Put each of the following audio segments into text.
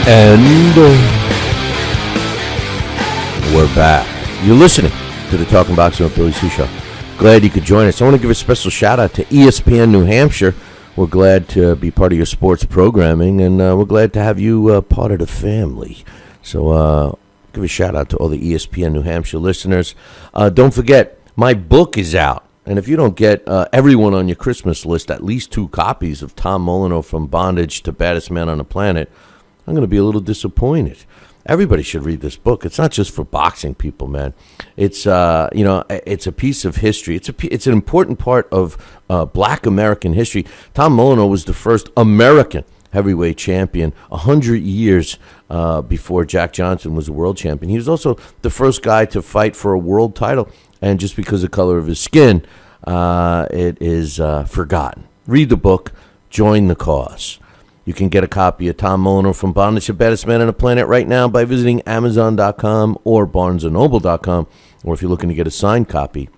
And we're back. You're listening to the Talking Boxing with Billy C Show. Glad you could join us. I want to give a special shout out to ESPN New Hampshire. We're glad to be part of your sports programming, and we're glad to have you part of the family. So give a shout out to all the ESPN New Hampshire listeners. Don't forget, my book is out. And if you don't get everyone on your Christmas list at least 2 copies of Tom Molyneux From Bondage to Baddest Man on the Planet, I'm going to be a little disappointed. Everybody should read this book. It's not just for boxing people, man. It's it's a piece of history. It's an important part of Black American history. Tom Molyneux was the first American heavyweight champion 100 years before Jack Johnson was a world champion. He was also the first guy to fight for a world title, and just because of the color of his skin, it is forgotten. Read the book. Join the cause. You can get a copy of Tom Molyneux From Bondage to Baddest Man on the Planet right now by visiting Amazon.com or BarnesandNoble.com. Or if you're looking to get a signed copy,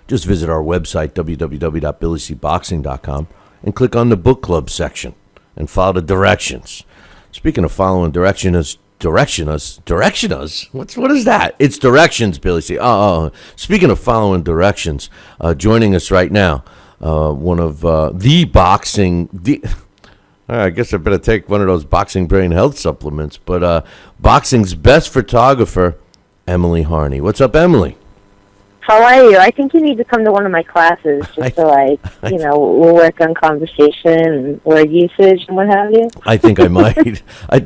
just visit our website, www.billycboxing.com, and click on the book club section and follow the directions. Speaking of following directions, what is that? It's directions, Billy C. Speaking of following directions, joining us right now, one of the boxing... I guess I better take one of those boxing brain health supplements. But boxing's best photographer, Emily Harney. What's up, Emily? How are you? I think you need to come to one of my classes just to, we'll work on conversation and word usage and what have you. I think I might. I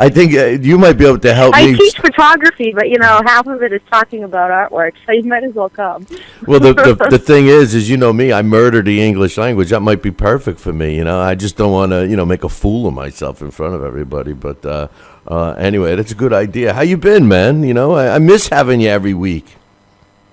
think you might be able to help me. I teach photography, but, half of it is talking about artwork, so you might as well come. Well, the thing is, you know me, I murder the English language. That might be perfect for me, I just don't want to, make a fool of myself in front of everybody. But anyway, that's a good idea. How you been, man? I miss having you every week.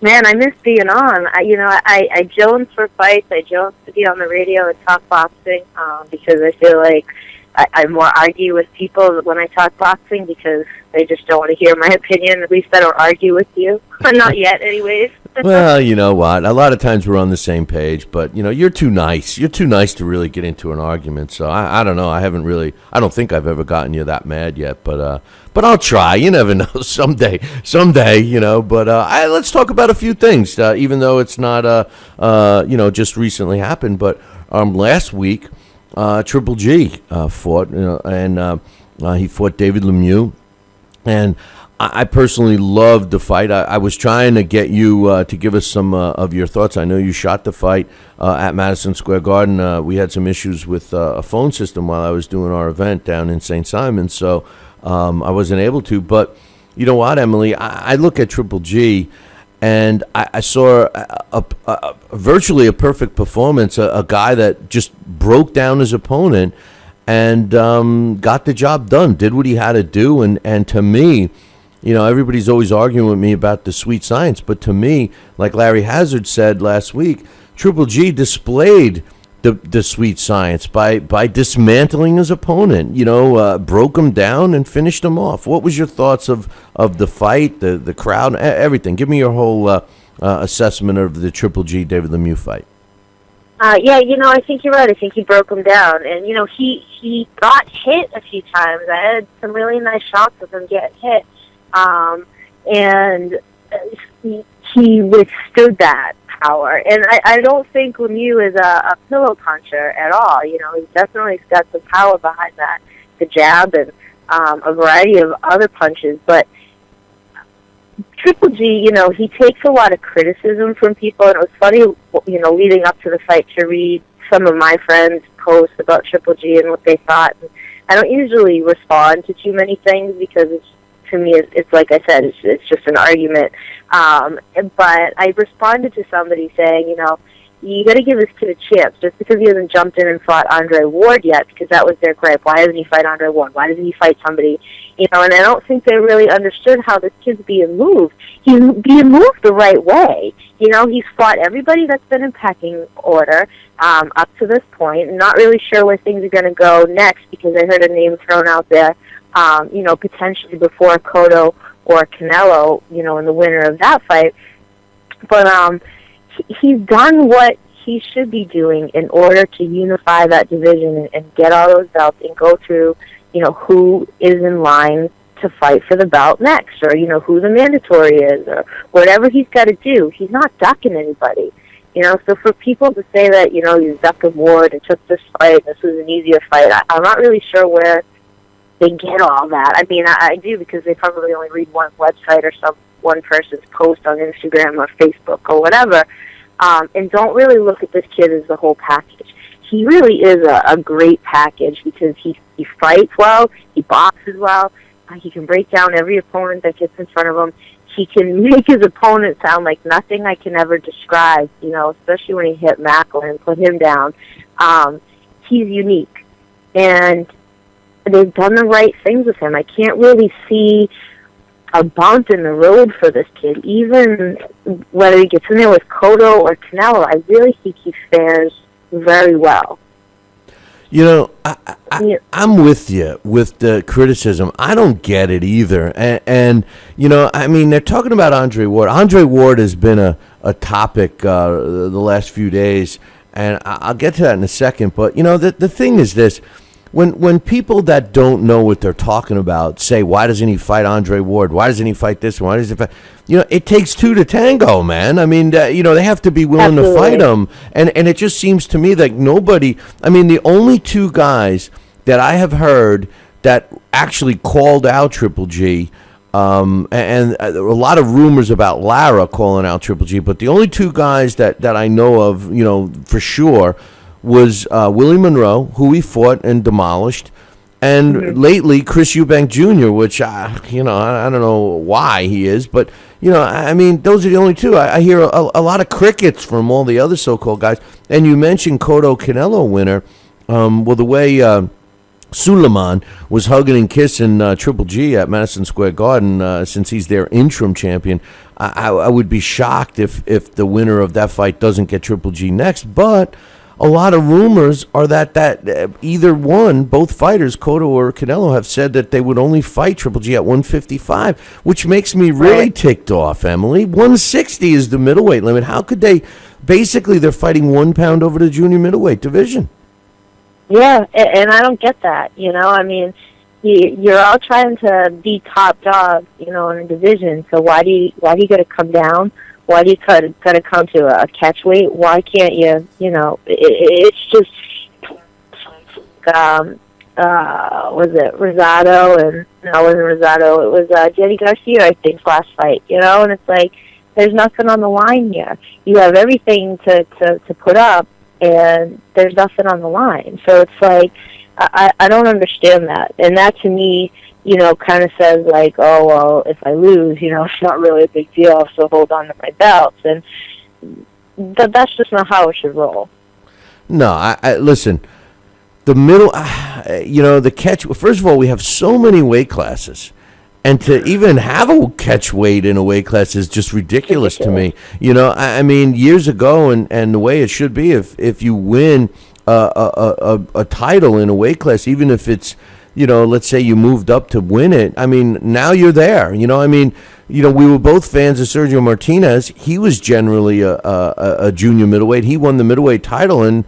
Man, I miss being on. I jones for fights. I jones to be on the radio and talk boxing because I feel like I more argue with people when I talk boxing because they just don't want to hear my opinion. At least I don't argue with you. Not yet, anyways. Well, you know what? A lot of times we're on the same page, but, you're too nice. You're too nice to really get into an argument. So I don't know. I don't think I've ever gotten you that mad yet, but I'll try. You never know. Someday, but let's talk about a few things, even though it's not, just recently happened. But last week, Triple G fought, and he fought David Lemieux. And I personally loved the fight. I was trying to get you to give us some of your thoughts. I know you shot the fight at Madison Square Garden. We had some issues with a phone system while I was doing our event down in St. Simon, so I wasn't able to. But you know what, Emily? I look at Triple G, and I saw virtually a perfect performance, a guy that just broke down his opponent and got the job done, did what he had to do. And to me, everybody's always arguing with me about the sweet science, but to me, like Larry Hazard said last week, Triple G displayed the sweet science by dismantling his opponent, broke him down and finished him off. What was your thoughts of the fight, the crowd, everything? Give me your whole assessment of the Triple G David Lemieux fight. I think you're right. I think he broke him down. And, he got hit a few times. I had some really nice shots of him get hit. And he withstood that power. And I don't think Lemieux is a pillow puncher at all. He's definitely got some power behind that, the jab and a variety of other punches. But Triple G, he takes a lot of criticism from people. And it was funny, leading up to the fight to read some of my friends' posts about Triple G and what they thought. And I don't usually respond to too many things because to me, it's like I said, it's just an argument. But I responded to somebody saying, you got to give this kid a chance. Just because he hasn't jumped in and fought Andre Ward yet, because that was their gripe. Why doesn't he fight Andre Ward? Why doesn't he fight somebody? And I don't think they really understood how this kid's being moved. He's being moved the right way. He's fought everybody that's been in pecking order up to this point. Not really sure where things are going to go next because I heard a name thrown out there, potentially before Cotto or Canelo, in the winner of that fight. But he's done what he should be doing in order to unify that division and get all those belts and go through, who is in line to fight for the belt next, or, who the mandatory is, or whatever he's got to do. He's not ducking anybody. So for people to say that, he's ducking Ward and took this fight, this was an easier fight, I'm not really sure where they get all that. I mean, I do, because they probably only read one website or one person's post on Instagram or Facebook or whatever, and don't really look at this kid as the whole package. He really is a great package, because he fights well, he boxes well, he can break down every opponent that gets in front of him. He can make his opponent sound like nothing I can ever describe, especially when he hit Macklin and put him down. He's unique, and they've done the right things with him. I can't really see a bump in the road for this kid, even whether he gets in there with Cotto or Canelo. I really think he fares very well. I'm with you with the criticism. I don't get it either. And I mean, they're talking about Andre Ward. Andre Ward has been a topic the last few days, and I'll get to that in a second. But, the thing is this. When people that don't know what they're talking about say, why doesn't he fight Andre Ward? Why doesn't he fight this one? Why does he fight? It takes two to tango, man. I mean, they have to be willing to fight him. And it just seems to me like nobody, I mean, the only two guys that I have heard that actually called out Triple G, and a lot of rumors about Lara calling out Triple G, but the only two guys that I know of, for sure, was Willie Monroe, who he fought and demolished, and lately Chris Eubank Jr., which I don't know why he is, but I mean, those are the only two. I hear a lot of crickets from all the other so-called guys. And you mentioned Cotto Canelo winner. Well, the way Suleiman was hugging and kissing Triple G at Madison Square Garden, since he's their interim champion, I would be shocked if the winner of that fight doesn't get Triple G next, but a lot of rumors are that either one, both fighters, Cotto or Canelo, have said that they would only fight Triple G at 155, which makes me really ticked off, Emily. 160 is the middleweight limit. How could they? Basically, they're fighting 1 pound over the junior middleweight division. Yeah, and I don't get that. I mean, you're all trying to be top dog, in a division. So why do you got to come down? Why do you got to come to a catch weight? Why can't you? It's just was it Rosado? And no, it wasn't Rosado. It was Jenny Garcia, I think, last fight. And it's like there's nothing on the line here. You have everything to put up, and there's nothing on the line. So it's like I don't understand that, and that to me, kind of says like, oh, well, if I lose, it's not really a big deal, so hold on to my belts. And that's just not how it should roll. No, I listen, the middle, the catch, first of all, we have so many weight classes. And to even have a catch weight in a weight class is just ridiculous to me. I mean, years ago, and the way it should be, if you win a title in a weight class, even if it's, let's say you moved up to win it. I mean, now you're there. I mean, we were both fans of Sergio Martinez. He was generally a junior middleweight. He won the middleweight title, and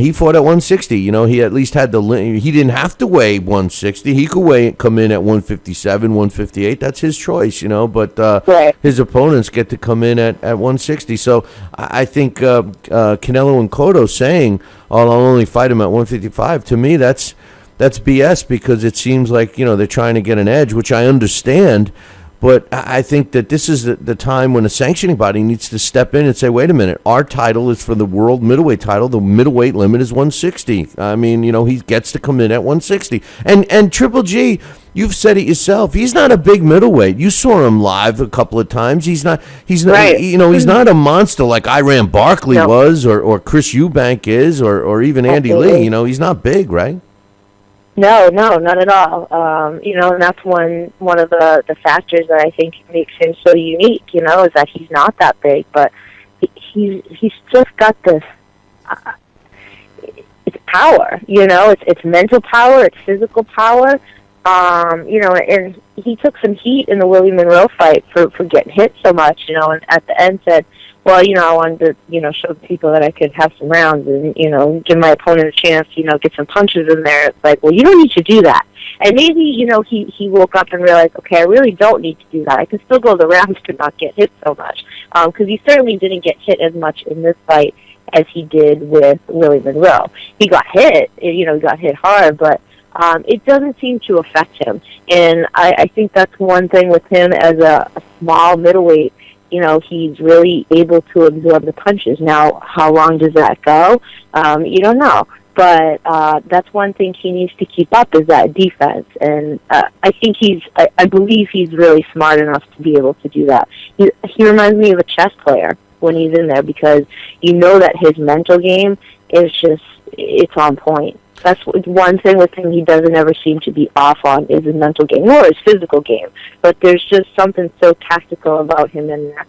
he fought at 160. He at least had he didn't have to weigh 160. He could come in at 157, 158. That's his choice, But his opponents get to come in at 160. So I think Canelo and Cotto saying, "Oh, I'll only fight him at 155." To me, that's BS, because it seems like, they're trying to get an edge, which I understand. But I think that this is the time when a sanctioning body needs to step in and say, wait a minute, our title is for the world middleweight title. The middleweight limit is 160. I mean, he gets to come in at 160. And Triple G, you've said it yourself, he's not a big middleweight. You saw him live a couple of times. He's not, he's not a monster like Iran Barkley was, or Chris Eubank is, or even Andy Lee. He's not big, right? No, not at all. And that's one of the factors that I think makes him so unique, is that he's not that big, but he's just got this, it's power, it's mental power, it's physical power, and he took some heat in the Willie Monroe fight for getting hit so much, and at the end said, well, I wanted to, show people that I could have some rounds and, give my opponent a chance, get some punches in there. It's like, well, you don't need to do that. And maybe, he woke up and realized, okay, I really don't need to do that. I can still go the rounds to not get hit so much. Because he certainly didn't get hit as much in this fight as he did with Willie Monroe. He got hit, he got hit hard, but it doesn't seem to affect him. And I think that's one thing with him as a small middleweight. He's really able to absorb the punches. Now, how long does that go? You don't know. But that's one thing he needs to keep up is that defense. And I think I believe he's really smart enough to be able to do that. He reminds me of a chess player when he's in there, because that his mental game is it's on point. That's one thing with him he doesn't ever seem to be off on, is his mental game, nor his physical game. But there's just something so tactical about him in there.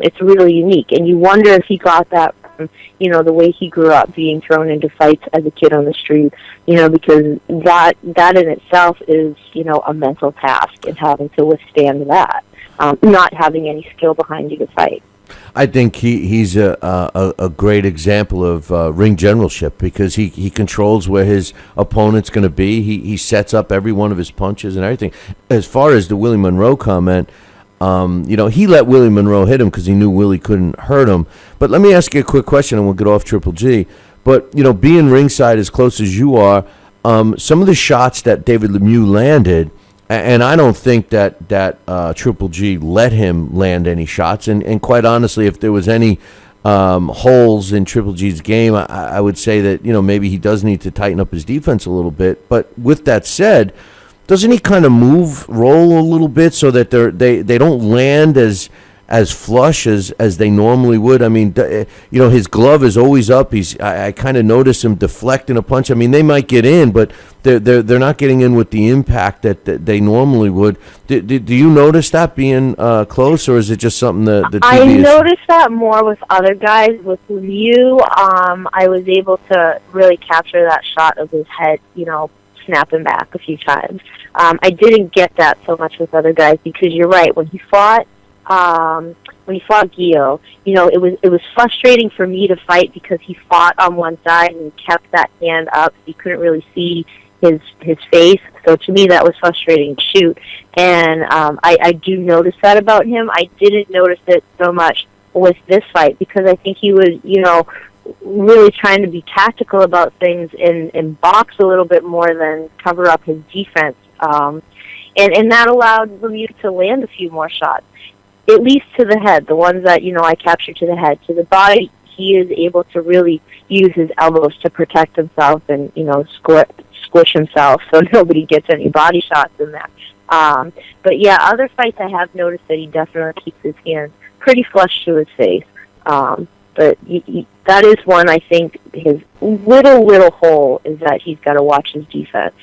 It's really unique. And you wonder if he got that from, the way he grew up, being thrown into fights as a kid on the street, because that in itself is, a mental task, and having to withstand that, not having any skill behind you to fight. I think he's a great example of ring generalship, because he controls where his opponent's going to be. He sets up every one of his punches and everything. As far as the Willie Monroe comment, he let Willie Monroe hit him because he knew Willie couldn't hurt him. But let me ask you a quick question, and we'll get off Triple G. But, being ringside as close as you are, some of the shots that David Lemieux landed, and I don't think that Triple G let him land any shots. And quite honestly, if there was any holes in Triple G's game, I would say that, maybe he does need to tighten up his defense a little bit. But with that said, doesn't he kind of roll a little bit so that they don't land as flush as they normally would? I mean, his glove is always up. I kind of notice him deflecting a punch. I mean, they might get in, but they're not getting in with the impact that they normally would. Do you notice that being close, or is it just something that the TV I noticed that more with other guys. With Lemieux, I was able to really capture that shot of his head, snapping back a few times. I didn't get that so much with other guys, because you're right. When he fought Guillaume, it was frustrating for me to fight, because he fought on one side and kept that hand up. You couldn't really see his face. So to me, that was frustrating to shoot. And I do notice that about him. I didn't notice it so much with this fight, because I think he was, really trying to be tactical about things and box a little bit more than cover up his defense. And that allowed Lemieux to land a few more shots, at least to the head, the ones that, I captured to the head. To the body, he is able to really use his elbows to protect himself and, squish himself so nobody gets any body shots in there. But yeah, other fights I have noticed that he definitely keeps his hands pretty flush to his face. But that is one, I think, his little hole is that he's got to watch his defense.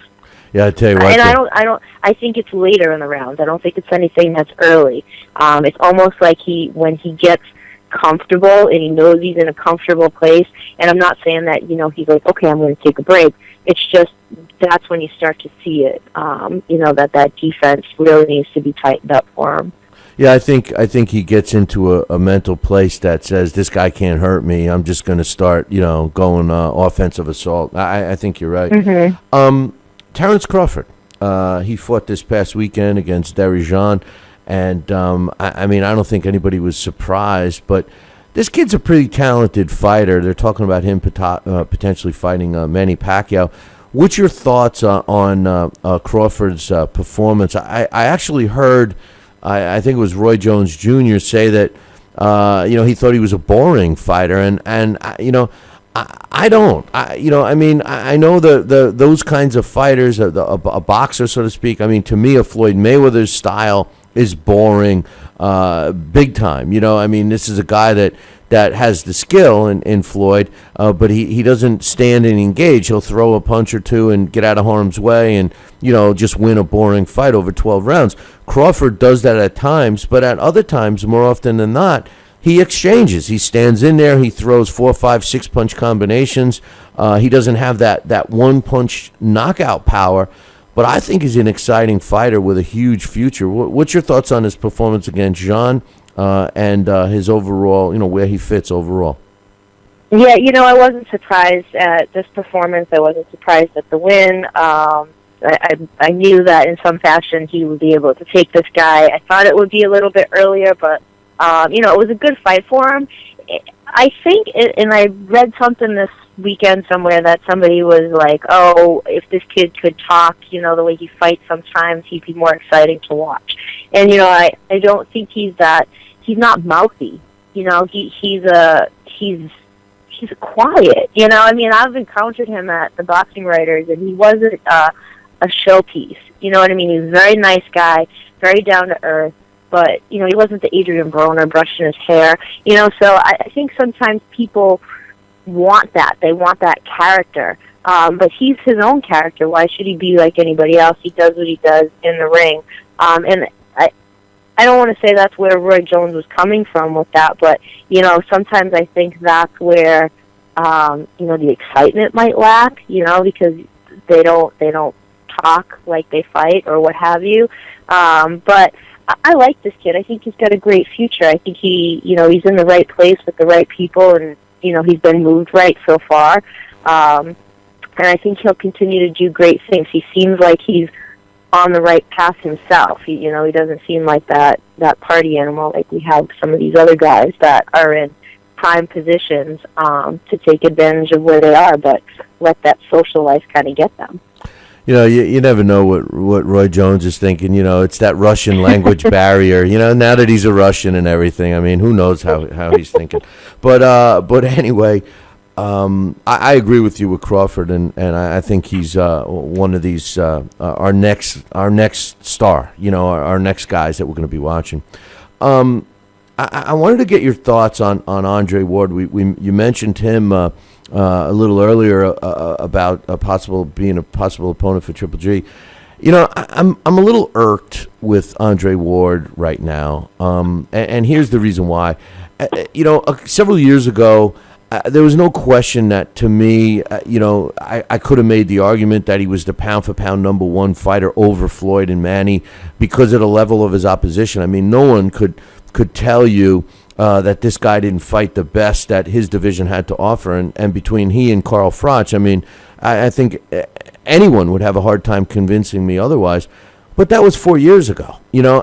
Yeah, I tell you what. And I think it's later in the rounds. I don't think it's anything that's early. It's almost like when he gets comfortable and he knows he's in a comfortable place. And I'm not saying that, he's like, okay, I'm going to take a break. It's just that's when you start to see it, that defense really needs to be tightened up for him. Yeah, I think he gets into a mental place that says, this guy can't hurt me. I'm just going to start, going offensive assault. I think you're right. Mm-hmm. Terence Crawford, he fought this past weekend against Derijan, and I don't think anybody was surprised, but this kid's a pretty talented fighter. They're talking about him potentially fighting Manny Pacquiao. What's your thoughts on Crawford's performance? I actually heard, I think it was Roy Jones Jr. say that he thought he was a boring fighter, and I don't. I know those kinds of fighters, a boxer, so to speak. I mean, to me, a Floyd Mayweather's style is boring, big time. This is a guy that has the skill in Floyd, but he doesn't stand and engage. He'll throw a punch or two and get out of harm's way and, just win a boring fight over 12 rounds. Crawford does that at times, but at other times, more often than not, he exchanges. He stands in there. He throws 4, 5, 6 punch combinations. He doesn't have that one punch knockout power, but I think he's an exciting fighter with a huge future. What's your thoughts on his performance against Jean? and his overall, where he fits overall. Yeah, I wasn't surprised at this performance. I wasn't surprised at the win. I knew that in some fashion he would be able to take this guy. I thought it would be a little bit earlier, but it was a good fight for him. I think, and I read something this weekend somewhere that somebody was like, "Oh, if this kid could talk, the way he fights sometimes, he'd be more exciting to watch." And I don't think he's not mouthy. He's quiet. I've encountered him at the Boxing Writers, and he wasn't a showpiece. You know what I mean? He was a very nice guy, very down to earth. But, he wasn't the Adrian Broner brushing his hair. So I think sometimes people want that. They want that character. But he's his own character. Why should he be like anybody else? He does what he does in the ring. And I don't want to say that's where Roy Jones was coming from with that, but, sometimes I think that's where, the excitement might lack, because they don't talk like they fight or what have you. But I like this kid. I think he's got a great future. I think he's in the right place with the right people, and, he's been moved right so far. And I think he'll continue to do great things. He seems like he's on the right path himself. He doesn't seem like that party animal like we have some of these other guys that are in prime positions to take advantage of where they are, but let that social life kind of get them. You never know what Roy Jones is thinking. It's that Russian language barrier. Now that he's a Russian and everything, I mean, who knows how he's thinking. But anyway, I agree with you with Crawford, and I think he's one of these our next star. Our next guys that we're going to be watching. I wanted to get your thoughts on Andre Ward. You mentioned him a little earlier about being a possible opponent for Triple G. I'm a little irked with Andre Ward right now, and here's the reason why. Several years ago, there was no question that, to me, I could have made the argument that he was the pound-for-pound number one fighter over Floyd and Manny because of the level of his opposition. I mean, no one could tell you that this guy didn't fight the best that his division had to offer. And between he and Carl Froch, I mean, I think anyone would have a hard time convincing me otherwise. But that was 4 years ago,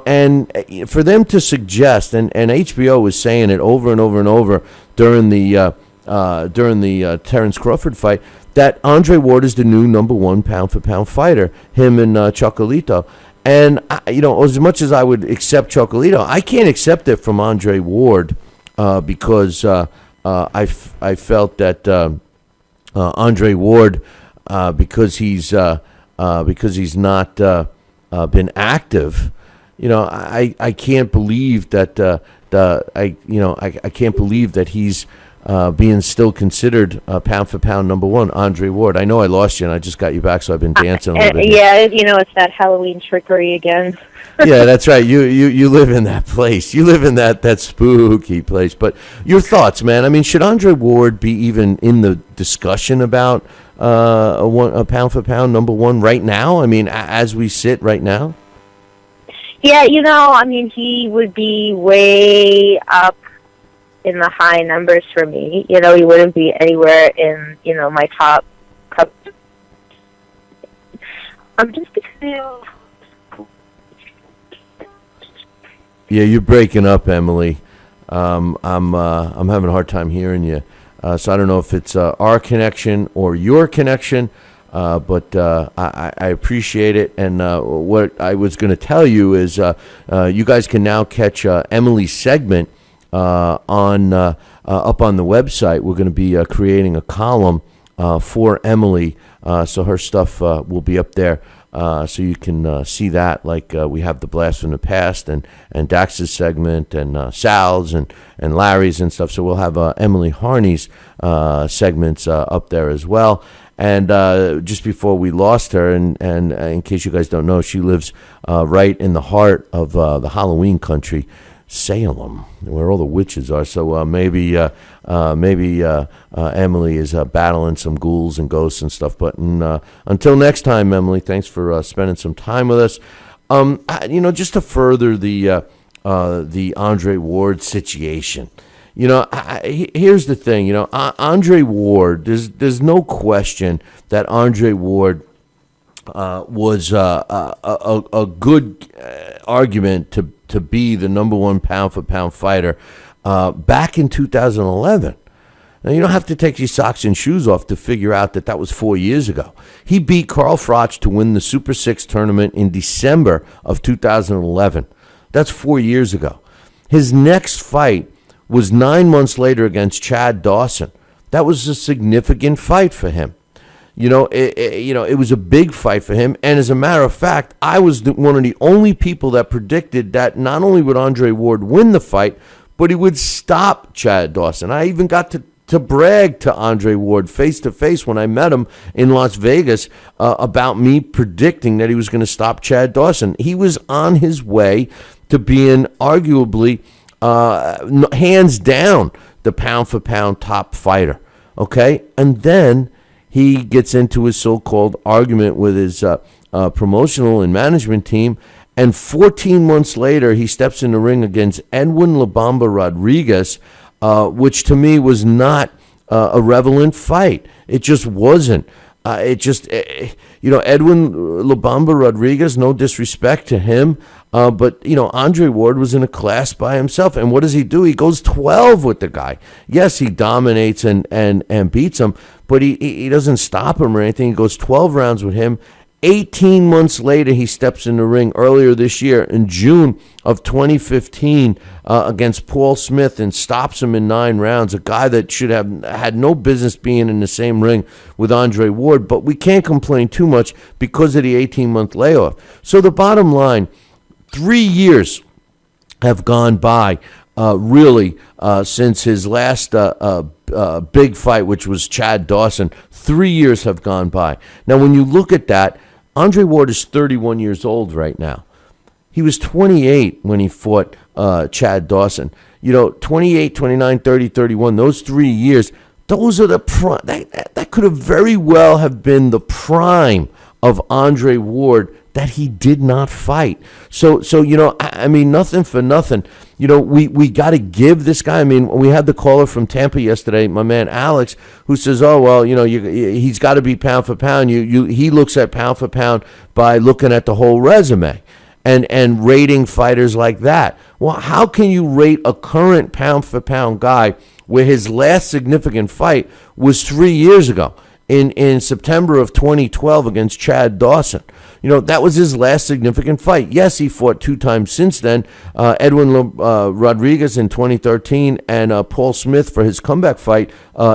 and for them to suggest, and HBO was saying it over and over and over during the Terence Crawford fight, that Andre Ward is the new number one pound-for-pound fighter, him and Chocolito. And, as much as I would accept Chocolito, I can't accept it from Andre Ward because I felt that Andre Ward, because he's not been active, I can't believe that I can't believe that he's being still considered pound for pound number one, Andre Ward. I know I lost you and I just got you back, so I've been dancing a little bit. Yeah, it's that Halloween trickery again. Yeah, that's right. You live in that place. You live in that spooky place. But your thoughts, man. I mean, should Andre Ward be even in the discussion about a pound for pound number one right now? I mean, as we sit right now? Yeah, I mean, he would be way up in the high numbers for me. He wouldn't be anywhere in, my top cup. I'm just because. Yeah, you're breaking up, Emily. I'm having a hard time hearing you. So I don't know if it's our connection or your connection, but I appreciate it. And what I was going to tell you is you guys can now catch Emily's segment on up on the website. We're going to be creating a column for Emily, so her stuff will be up there, so you can see that. Like we have the Blast from the Past and Dax's segment and Sal's and Larry's and stuff. So we'll have Emily Harney's segments up there as well. And just before we lost her, and in case you guys don't know, she lives right in the heart of the Halloween country, Salem, where all the witches are. So maybe Emily is battling some ghouls and ghosts and stuff. But until next time, Emily, thanks for spending some time with us. Just to further the the Andre Ward situation. Here's the thing. Andre Ward. There's no question that Andre Ward was a good argument to be the number one pound for pound fighter back in 2011. Now, you don't have to take your socks and shoes off to figure out that was 4 years ago. He beat Carl Froch to win the Super 6 tournament in December of 2011. That's 4 years ago. His next fight was 9 months later against Chad Dawson. That was a significant fight for him. It was a big fight for him. And as a matter of fact, I was one of the only people that predicted that not only would Andre Ward win the fight, but he would stop Chad Dawson. I even got to brag to Andre Ward face-to-face when I met him in Las Vegas about me predicting that he was going to stop Chad Dawson. He was on his way to being arguably, hands down, the pound-for-pound top fighter. Okay? And then he gets into his so-called argument with his promotional and management team, and 14 months later, he steps in the ring against Edwin La Bamba Rodriguez, which to me was not a relevant fight. It just wasn't. Edwin La Bamba Rodriguez, no disrespect to him, but Andre Ward was in a class by himself. And what does he do? He goes 12 with the guy. Yes, he dominates and beats him, but he doesn't stop him or anything. He goes 12 rounds with him. 18 months later, he steps in the ring earlier this year in June of 2015 against Paul Smith and stops him in 9 rounds, a guy that should have had no business being in the same ring with Andre Ward. But we can't complain too much because of the 18-month layoff. So the bottom line, 3 years have gone by since his last big fight, which was Chad Dawson. 3 years have gone by. Now, when you look at that, Andre Ward is 31 years old right now. He was 28 when he fought Chad Dawson. 28, 29, 30, 31, those 3 years, those are the prime. That could have very well have been the prime of Andre Ward that he did not fight. So nothing for nothing. We got to give this guy. I mean, we had the caller from Tampa yesterday, my man Alex, who says, "Oh well, he's got to be pound for pound." He looks at pound for pound by looking at the whole resume, and rating fighters like that. Well, how can you rate a current pound for pound guy where his last significant fight was 3 years ago in September of 2012 against Chad Dawson? That was his last significant fight. Yes, he fought 2 times since then, Edwin Rodriguez in 2013 and Paul Smith for his comeback fight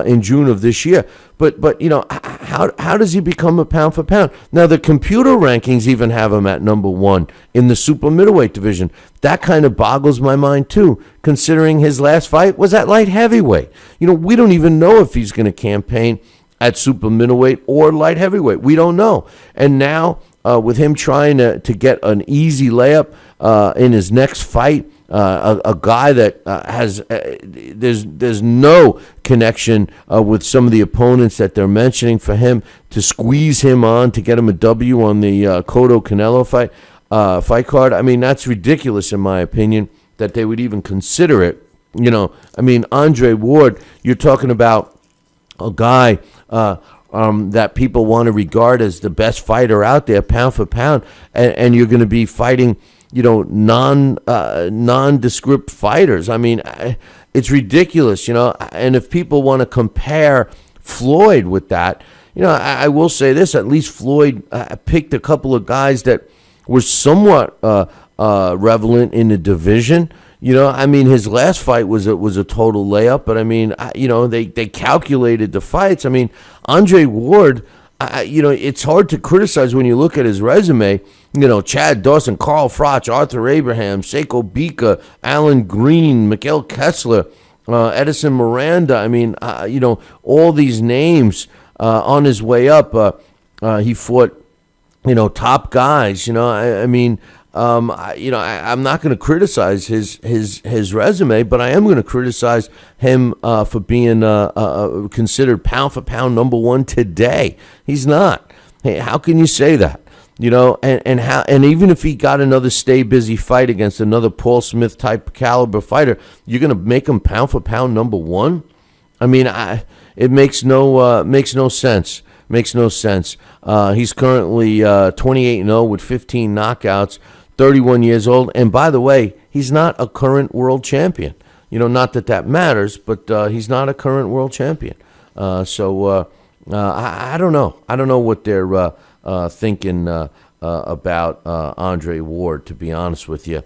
in June of this year. But how does he become a pound for pound? Now, the computer rankings even have him at number 1 in the super middleweight division. That kind of boggles my mind, too, considering his last fight was at light heavyweight. We don't even know if he's going to campaign at super middleweight or light heavyweight. We don't know. And now, with him trying to get an easy layup in his next fight, a guy that has there's no connection with some of the opponents that they're mentioning for him to squeeze him on to get him a W on the Cotto Canelo fight card. I mean, that's ridiculous in my opinion that they would even consider it. Andre Ward, you're talking about a guy that people want to regard as the best fighter out there, pound for pound, and you're going to be fighting, nondescript fighters. I mean, it's ridiculous, And if people want to compare Floyd with that, I will say this: at least Floyd picked a couple of guys that were somewhat relevant in the division. His last fight was a total layup, but they calculated the fights. Andre Ward, it's hard to criticize when you look at his resume. Chad Dawson, Carl Froch, Arthur Abraham, Seiko Bika, Alan Green, Miguel Kessler, Edison Miranda. All these names on his way up. He fought, top guys. I'm not going to criticize his resume, but I am going to criticize him for being considered pound for pound number 1 today. He's not. Hey, how can you say that? and even if he got another stay busy fight against another Paul Smith type caliber fighter, you're going to make him pound for pound number one? I mean, it makes no sense. Makes no sense. He's currently 28-0 with 15 knockouts, 31 years old. And by the way, he's not a current world champion. Not that matters, but he's not a current world champion. So I don't know. I don't know what they're thinking about Andre Ward, to be honest with you.